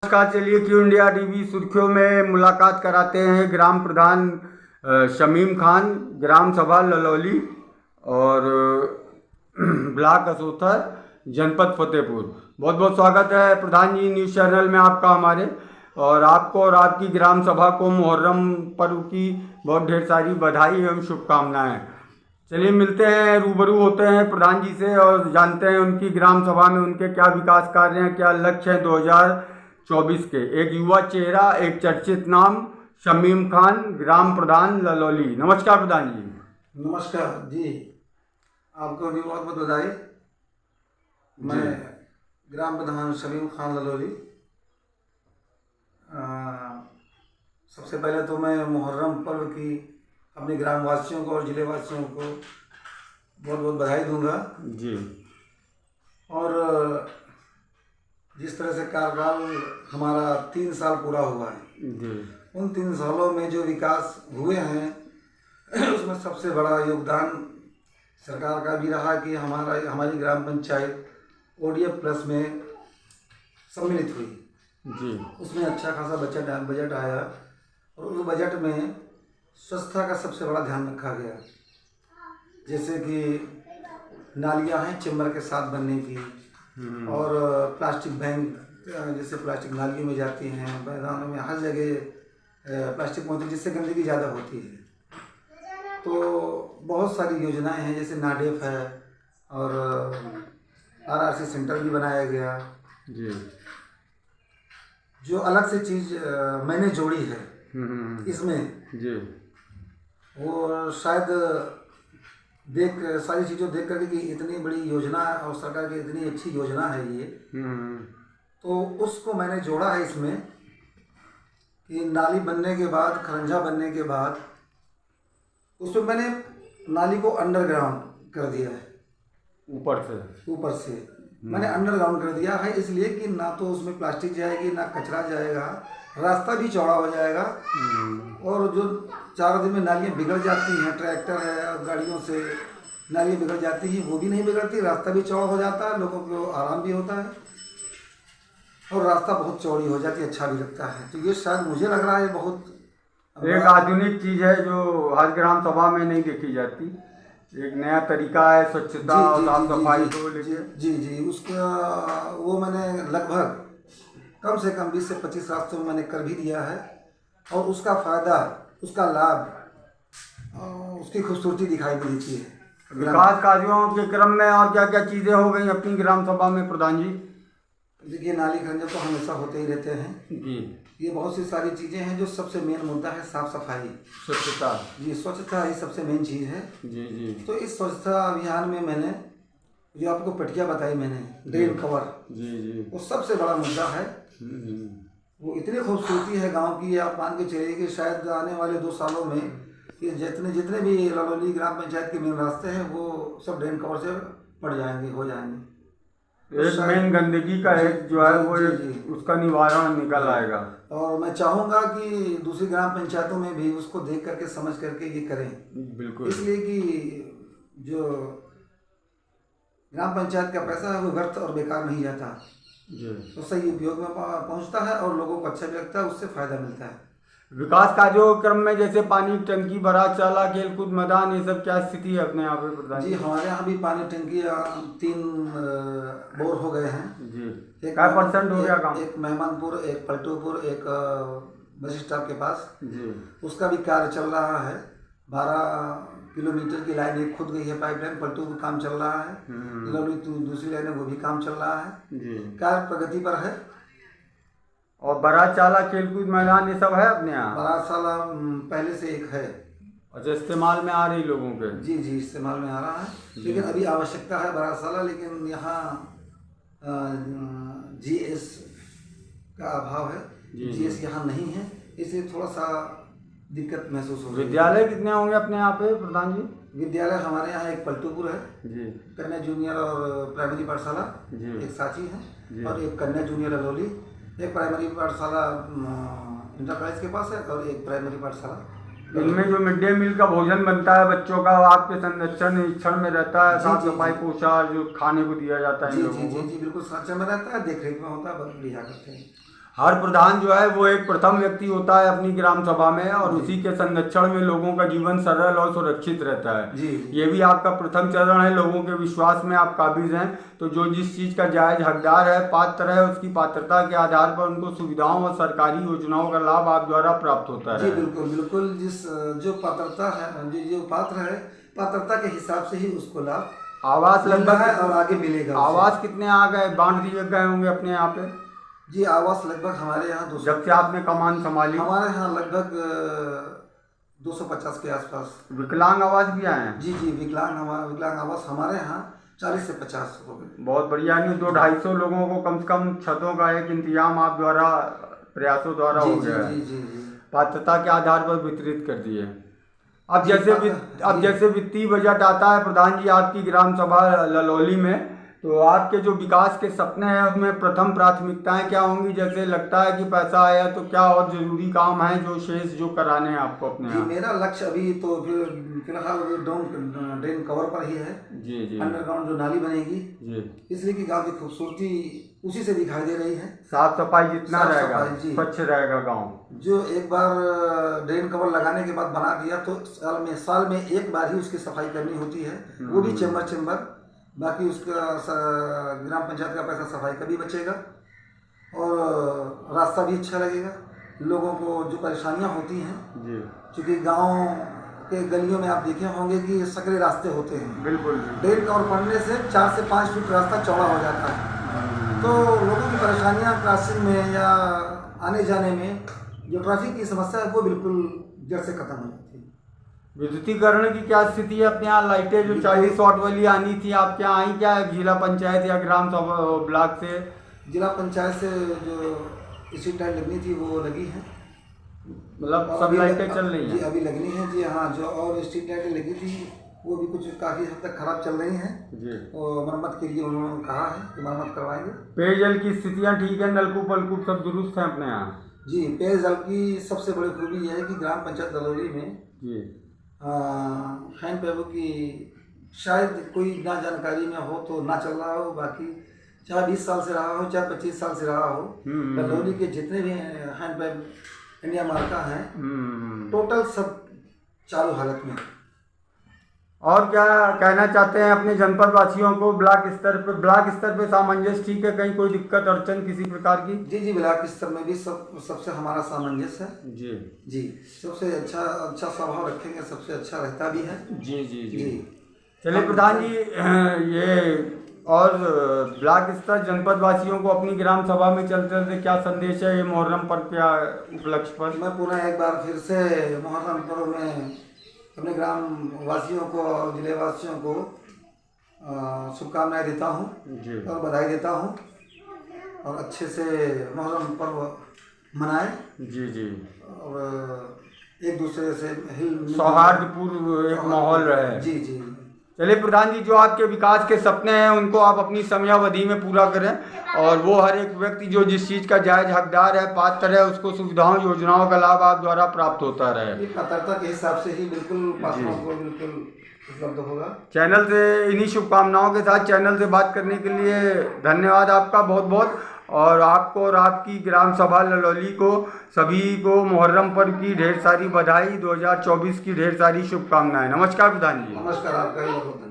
नमस्कार। चलिए Q India TV सुर्खियों में मुलाकात कराते हैं ग्राम प्रधान शमीम खान, ग्राम सभा ललौली और ब्लॉक असोथर, जनपद फतेहपुर। बहुत बहुत स्वागत है प्रधान जी न्यूज़ चैनल में आपका हमारे, और आपको और आपकी ग्राम सभा को मुहर्रम पर्व की बहुत ढेर सारी बधाई एवं शुभकामनाएं। चलिए मिलते हैं, रूबरू होते हैं प्रधान जी से और जानते हैं उनकी ग्राम सभा में उनके क्या विकास कार्य हैं, क्या लक्ष्य हैं 2024 के। एक युवा चेहरा, एक चर्चित नाम, शमीम खान, ग्राम प्रधान ललौली। नमस्कार प्रधान जी। नमस्कार जी, आपको भी बहुत बहुत बधाई। मैं ग्राम प्रधान शमीम खान ललौली। सबसे पहले तो मैं मुहर्रम पर्व की अपने ग्राम वासियों को और जिले वासियों को बहुत बहुत बधाई दूंगा जी। और जिस तरह से कार्यकाल हमारा 3 साल पूरा हुआ है जी। उन 3 सालों में जो विकास हुए हैं उसमें सबसे बड़ा योगदान सरकार का भी रहा कि हमारी ग्राम पंचायत ODF प्लस में सम्मिलित हुई जी। उसमें अच्छा खासा बजट आया और उस बजट में स्वच्छता का सबसे बड़ा ध्यान रखा गया। जैसे कि नालियाँ हैं चेम्बर के साथ बनने की, और प्लास्टिक बैंक, जैसे प्लास्टिक नालियों में जाती हैं, मैदानों में हर जगह प्लास्टिक मौजूद, जिससे गंदगी ज़्यादा होती है। तो बहुत सारी योजनाएं हैं, जैसे नाडेफ है और RRC सेंटर भी बनाया गया जी। जो अलग से चीज़ मैंने जोड़ी है इसमें जी। वो शायद सारी चीज़ों देख करके कि इतनी बड़ी योजना और सरकार की इतनी अच्छी योजना है ये, तो उसको मैंने जोड़ा है इसमें कि नाली बनने के बाद, खरंजा बनने के बाद उसमें मैंने नाली को अंडरग्राउंड कर दिया है। ऊपर से मैंने अंडरग्राउंड कर दिया है, इसलिए कि ना तो उसमें प्लास्टिक जाएगी ना कचरा जाएगा, रास्ता भी चौड़ा हो जाएगा। और जो चारों दिन में नालियाँ बिगड़ जाती हैं, ट्रैक्टर है गाड़ियों से नालियाँ बिगड़ जाती हैं, वो भी नहीं बिगड़ती, रास्ता भी चौड़ा हो जाता है, लोगों को आराम भी होता है और रास्ता बहुत चौड़ी हो जाती है, अच्छा भी लगता है। तो ये शायद मुझे लग रहा है बहुत एक आधुनिक चीज है जो हर ग्राम सभा में नहीं देखी जाती, एक नया तरीका है स्वच्छता और साफ सफाई को लेकर। जी उसका वो मैंने लगभग कम से कम 20 से 25 रास्तों में मैंने कर भी दिया है और उसका फ़ायदा, उसका लाभ, उसकी खूबसूरती दिखाई भी देती है विकास कार्यों के क्रम में। और क्या क्या चीज़ें हो गई अपनी ग्राम सभा में प्रधान जी? देखिए, नाली खंजर तो हमेशा होते ही रहते हैं जी। ये बहुत सी सारी चीज़ें हैं। जो सबसे मेन मुद्दा है साफ़ सफाई, स्वच्छता। जी, स्वच्छता ही सबसे मेन चीज़ है। जी जी। तो इस स्वच्छता अभियान में मैंने जो आपको पटिया बताई मैंने, ड्रेन कवर, जी वो सबसे बड़ा मुद्दा है। वो इतनी खूबसूरती है गांव की, आप मान के चलिए कि शायद आने वाले 2 सालों में ये जितने भी ललौली ग्राम पंचायत के मेन रास्ते हैं वो सब ड्रेन कवर से पड़ जाएंगे, हो जाएंगे। एक मेन गंदगी का एक जो है वो उसका निवारण निकल आएगा। और मैं चाहूँगा कि दूसरी ग्राम पंचायतों में भी उसको देख करके समझ करके ये करें। बिल्कुल। इसलिए कि जो ग्राम पंचायत का पैसा है वो व्यर्थ और बेकार नहीं जाता, तो सही उपयोग में पहुंचता है और लोगों को अच्छा भी लगता है, उससे फायदा मिलता है। विकास कार्यक्रम में जैसे पानी टंकी, बारात शाला, खेलकूद मैदान, ये सब क्या स्थिति है अपने यहाँ पे प्रधान जी? हमारे यहाँ भी पानी टंकी 3 बोर हो गए हैं जी। क्या % हो गया काम? एक मेहमानपुर, एक पलटूपुर, एक बस स्टॉप के पास जी। उसका भी कार्य चल रहा है। 12 किलोमीटर की लाइन एक खुद गई है पाइपलाइन, पलटू काम चल रहा है। दूसरी लाइन है वो भी काम चल रहा है जी। कार्य प्रगति पर है। और बारात शाला, खेलकूद मैदान, ये सब है अपने यहाँ? बारात शाला पहले से एक है। अच्छा, इस्तेमाल में आ रही लोगों के? जी इस्तेमाल में आ रहा है, लेकिन अभी आवश्यकता है बारात शाला, लेकिन यहाँ GS का अभाव है। GS यहाँ नहीं है, इसलिए थोड़ा सा दिक्कत महसूस हो रही है। विद्यालय कितने होंगे अपने यहाँ पे प्रधान जी? विद्यालय हमारे यहाँ एक पलटूपुर है जी, कन्या जूनियर और प्राइमरी पाठशाला, एक साची है, और एक कन्या जूनियर ललौली, एक प्राइमरी पाठशाला इंटरप्राइज के पास है और एक प्राइमरी पाठशाला। इनमें जो मिड डे मील का भोजन बनता है बच्चों का, आपके संरक्षण निरीक्षण में रहता है, साफ सफाई पोषण जो खाने को दिया जाता है जी बिल्कुल संरक्षण में रहता है, देख रेख में होता है, बढ़िया करते हैं। हर प्रधान जो है वो एक प्रथम व्यक्ति होता है अपनी ग्राम सभा में, और उसी के संरक्षण में लोगों का जीवन सरल और सुरक्षित रहता है। जी। ये भी आपका प्रथम चरण है। लोगों के विश्वास में आप काबिज हैं, तो जो जिस चीज़ का जायज हकदार है, पात्र है, उसकी पात्रता के आधार पर उनको सुविधाओं और सरकारी योजनाओं का लाभ आप द्वारा प्राप्त होता है। जी बिल्कुल बिल्कुल। जिस जो पात्रता है, जो पात्र है, पात्रता के हिसाब से ही उसको लाभ आवास लगभग है और आगे मिलेगा। आवास कितने आ गए, बांट दिए गए होंगे अपने यहाँ पे? जी आवास लगभग हमारे यहाँ 200, जब से आपने कमान संभाली, हमारे यहाँ लगभग 250 के आसपास। विकलांग आवास भी आए हैं? जी जी, विकलांग आवास हमारे यहाँ 40 से 50 हो गए। बहुत बढ़िया। नहीं 200-250 लोगों को कम से कम छतों का एक इंतजाम आप द्वारा प्रयासों द्वारा हो गया है। जी जी जी। पात्रता के आधार पर वितरित कर दिए। अब जैसे वित्तीय बजट आता है प्रधान जी आपकी ग्राम सभा ललौली में, तो आपके जो विकास के सपने हैं उसमें प्रथम प्राथमिकताएं क्या होंगी? जैसे लगता है कि पैसा आया तो क्या और जरूरी काम है जो शेष जो कराने हैं आपको अपने यहाँ? मेरा लक्ष्य अभी तो फिलहाल ड्रेन कवर पर ही है। जी जी। अंडरग्राउंड जो नाली बनेगी जी, इसलिए कि गांव की खूबसूरती उसी से दिखाई दे रही है। साफ सफाई जितना रहेगा, जी, स्वच्छ रहेगा गाँव। जो एक बार ड्रेन कवर लगाने के बाद बना दिया तो साल में एक बार ही उसकी सफाई करनी होती है, वो भी चेम्बर। बाकी उसका ग्राम पंचायत का पैसा सफाई का भी बचेगा और रास्ता भी अच्छा लगेगा। लोगों को जो परेशानियां होती हैं जी, क्योंकि गांव के गलियों में आप देखे होंगे कि सकरे रास्ते होते हैं। बिल्कुल। ड्रेन कवर पड़ने से 4 से 5 फीट रास्ता चौड़ा हो जाता है, तो लोगों की परेशानियां क्रॉसिंग में या आने जाने में जो ट्रैफिक की समस्या है वो बिल्कुल जड़ से खत्म हो जाती है। विद्युतीकरण की क्या स्थिति है अपने यहाँ? लाइटें जो 40 वाट वाली आनी थी आपके यहाँ आई क्या? जिला पंचायत या ग्राम सभा ब्लॉक से? जिला पंचायत से जो स्ट्रीट लाइट लगनी थी वो लगी है, मतलब सब लाइटें चल रही हैं? जी अभी लगनी है जी हाँ। जो और स्ट्रीट लाइटें लगी थी वो भी कुछ काफ़ी हद तक खराब चल रही हैं जी, और मरम्मत के लिए उन्होंने कहा है कि मरम्मत करवाएंगे। पेयजल की स्थितियाँ ठीक है? नलकूप वलकूप सब दुरुस्त हैं अपने यहाँ? जी, पेयजल की सबसे बड़ी खूबी यह है कि ग्राम पंचायत ललौली में जी हैंडपैपों की शायद कोई ना जानकारी में हो तो ना चल रहा हो, बाकी चाहे 20 साल से रहा हो चाहे 25 साल से रहा हो, ललौली के जितने भी हैंडपैप इंडिया मार्का हैं टोटल सब चालू हालत में। और क्या कहना चाहते हैं अपने जनपद वासियों को? ब्लॉक स्तर पे सामंजस्य ठीक है? कहीं कोई दिक्कत अड़चन किसी प्रकार की? जी जी, ब्लॉक स्तर में भी सबसे हमारा सामंजस्य है। जी जी, सबसे अच्छा स्वभाव रखेंगे, सबसे अच्छा रहता भी है। जी जी जी। चलिए प्रधान जी, ये और ब्लॉक स्तर जनपद वासियों को अपनी ग्राम सभा में चलते क्या संदेश है ये मुहर्रम पर्व के उपलक्ष्य पर? मैं पुनः एक बार फिर से मुहर्रम पर्व में अपने ग्राम वासियों को और जिले वासियों को शुभकामनाएं देता हूँ और बधाई देता हूँ, और अच्छे से मुहर्रम पर्व मनाएं। जी जी, और एक दूसरे से सौहार्दपूर्ण एक माहौल रहे। जी जी। चलिए प्रधान जी, जो आपके विकास के सपने हैं उनको आप अपनी समयावधि में पूरा करें, और वो हर एक व्यक्ति जो जिस चीज़ का जायज हकदार है, पात्र है, उसको सुविधाओं योजनाओं का लाभ आप द्वारा प्राप्त होता रहे। पात्रता के हिसाब से ही बिल्कुल पात्रों को बिल्कुल उपलब्ध होगा। चैनल से इन्हीं शुभकामनाओं के साथ चैनल से बात करने के लिए धन्यवाद आपका बहुत बहुत, और आपको और आपकी ग्राम सभा ललौली को सभी को मुहर्रम पर्व की ढेर सारी बधाई, 2024 की ढेर सारी शुभकामनाएं। नमस्कार प्रधान जी। नमस्कार, आपका भी बहुत धन्यवाद।